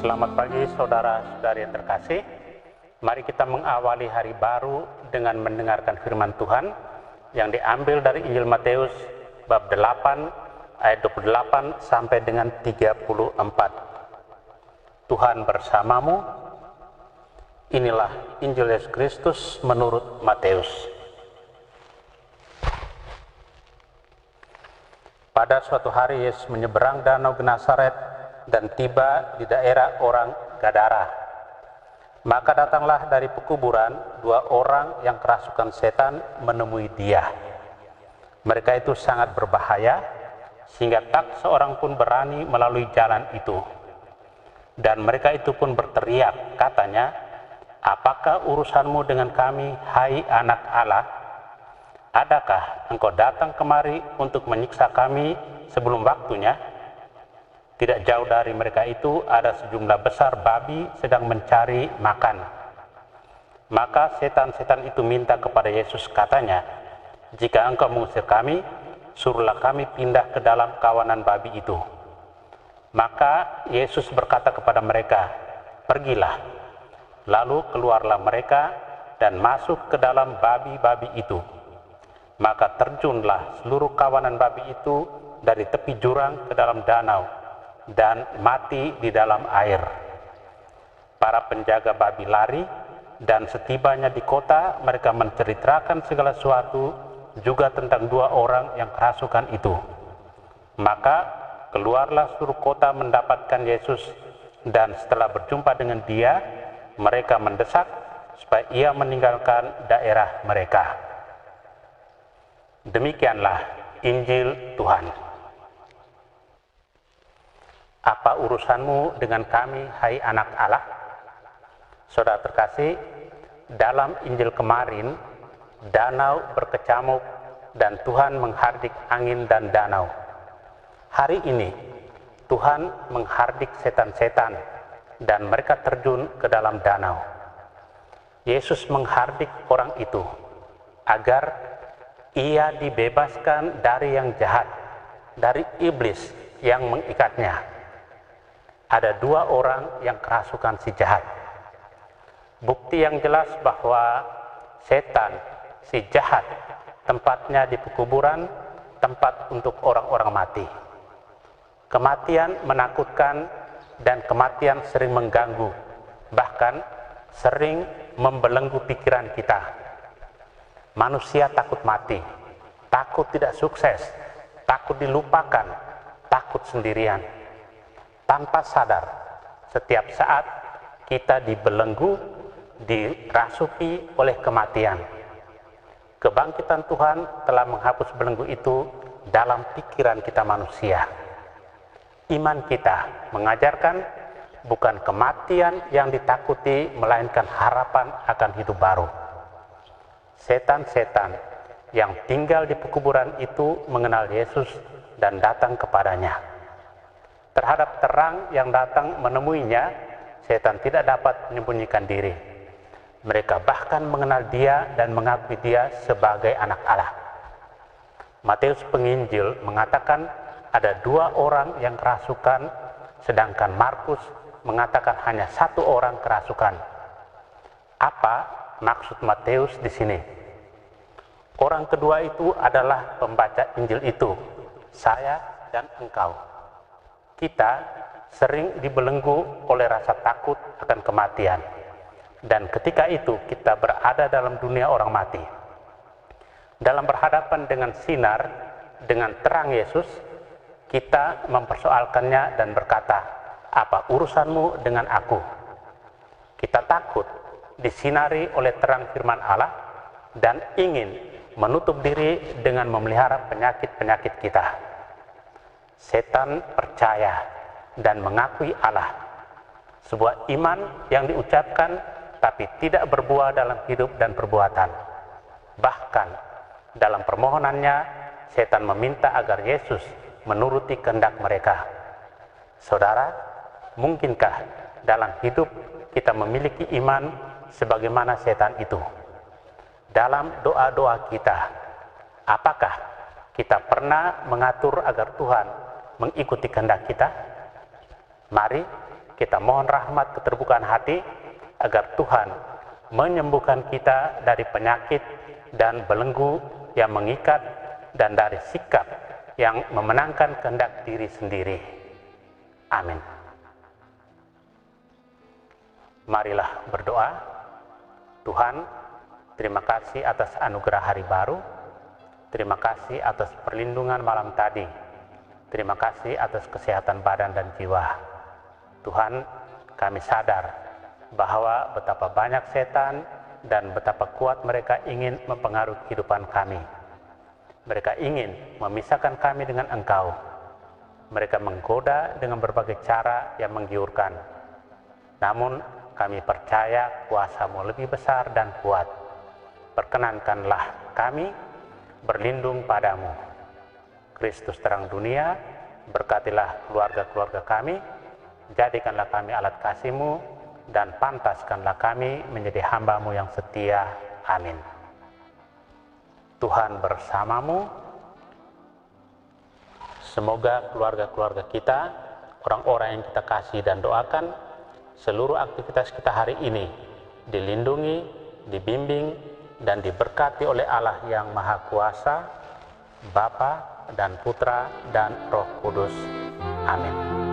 Selamat pagi saudara-saudari yang terkasih. Mari kita mengawali hari baru dengan mendengarkan firman Tuhan yang diambil dari Injil Matius bab 8 ayat 28 sampai dengan 34. Tuhan bersamamu. Inilah Injil Yesus Kristus menurut Matius. Pada suatu hari Yesus menyeberang danau Genesaret dan tiba di daerah orang Gadara. Maka datanglah dari pekuburan 2 orang yang kerasukan setan menemui dia. Mereka itu sangat berbahaya, sehingga tak seorang pun berani melalui jalan itu. Dan mereka itu pun berteriak, katanya, "Apakah urusanmu dengan kami, hai anak Allah? Adakah engkau datang kemari untuk menyiksa kami sebelum waktunya?" Tidak jauh dari mereka itu ada sejumlah besar babi sedang mencari makan. Maka setan-setan itu minta kepada Yesus, katanya, "Jika engkau mengusir kami, suruhlah kami pindah ke dalam kawanan babi itu." Maka Yesus berkata kepada mereka, "Pergilah." Lalu keluarlah mereka dan masuk ke dalam babi-babi itu. Maka terjunlah seluruh kawanan babi itu dari tepi jurang ke dalam danau dan mati di dalam air. Para penjaga babi lari, dan setibanya di kota mereka menceritakan segala sesuatu juga tentang 2 orang yang kerasukan itu. Maka keluarlah seluruh kota mendapatkan Yesus, dan setelah berjumpa dengan dia, mereka mendesak supaya ia meninggalkan daerah mereka. Demikianlah Injil Tuhan. Apa urusanmu dengan kami, hai anak Allah? Saudara terkasih, dalam Injil kemarin, danau berkecamuk dan Tuhan menghardik angin dan danau. Hari ini, Tuhan menghardik setan-setan dan mereka terjun ke dalam danau. Yesus menghardik orang itu agar ia dibebaskan dari yang jahat, dari iblis yang mengikatnya. Ada 2 orang yang kerasukan si jahat. Bukti yang jelas bahwa setan, si jahat, tempatnya di pekuburan, tempat untuk orang-orang mati. Kematian menakutkan dan kematian sering mengganggu, bahkan sering membelenggu pikiran kita. Manusia takut mati, takut tidak sukses, takut dilupakan, takut sendirian. Tanpa sadar, setiap saat kita dibelenggu, dirasuki oleh kematian. Kebangkitan Tuhan telah menghapus belenggu itu dalam pikiran kita manusia. Iman kita mengajarkan bukan kematian yang ditakuti, melainkan harapan akan hidup baru. Setan-setan yang tinggal di pekuburan itu mengenal Yesus dan datang kepadanya. Terhadap terang yang datang menemuinya, setan tidak dapat menyembunyikan diri. Mereka bahkan mengenal dia dan mengakui dia sebagai anak Allah. Matius penginjil mengatakan ada 2 orang yang kerasukan, sedangkan Markus mengatakan hanya 1 orang kerasukan. Apa maksud Matius di sini? Orang kedua itu adalah pembaca Injil itu, saya dan engkau. Kita sering dibelenggu oleh rasa takut akan kematian, dan ketika itu kita berada dalam dunia orang mati. Dalam berhadapan dengan sinar, dengan terang Yesus, kita mempersoalkannya dan berkata, "Apa urusanmu dengan aku?" Kita takut disinari oleh terang firman Allah dan ingin menutup diri dengan memelihara penyakit-penyakit kita. Setan percaya dan mengakui Allah. Sebuah iman yang diucapkan tapi tidak berbuah dalam hidup dan perbuatan. Bahkan dalam permohonannya, setan meminta agar Yesus menuruti kehendak mereka. Saudara, mungkinkah dalam hidup kita memiliki iman sebagaimana setan itu? Dalam doa-doa kita, apakah kita pernah mengatur agar Tuhan mengikuti kehendak kita? Mari Kita mohon rahmat keterbukaan hati agar Tuhan menyembuhkan kita dari penyakit dan belenggu yang mengikat dan dari sikap yang memenangkan kehendak diri sendiri. Amin. Marilah berdoa. Tuhan, terima kasih atas anugerah hari baru. Terima kasih atas perlindungan malam tadi. Terima kasih atas kesehatan badan dan jiwa. Tuhan, kami sadar bahwa betapa banyak setan dan betapa kuat mereka ingin mempengaruhi kehidupan kami. Mereka ingin memisahkan kami dengan Engkau. Mereka menggoda dengan berbagai cara yang menggiurkan. Namun kami percaya kuasa-Mu lebih besar dan kuat. Perkenankanlah kami berlindung padamu. Kristus terang dunia, berkatilah keluarga-keluarga kami, jadikanlah kami alat kasih-Mu, dan pantaskanlah kami menjadi hamba-Mu yang setia. Amin. Tuhan bersamamu. Semoga keluarga-keluarga kita, orang-orang yang kita kasih dan doakan, seluruh aktivitas kita hari ini dilindungi, dibimbing, dan diberkati oleh Allah yang Maha Kuasa, Bapa dan Putra dan Roh Kudus. Amin.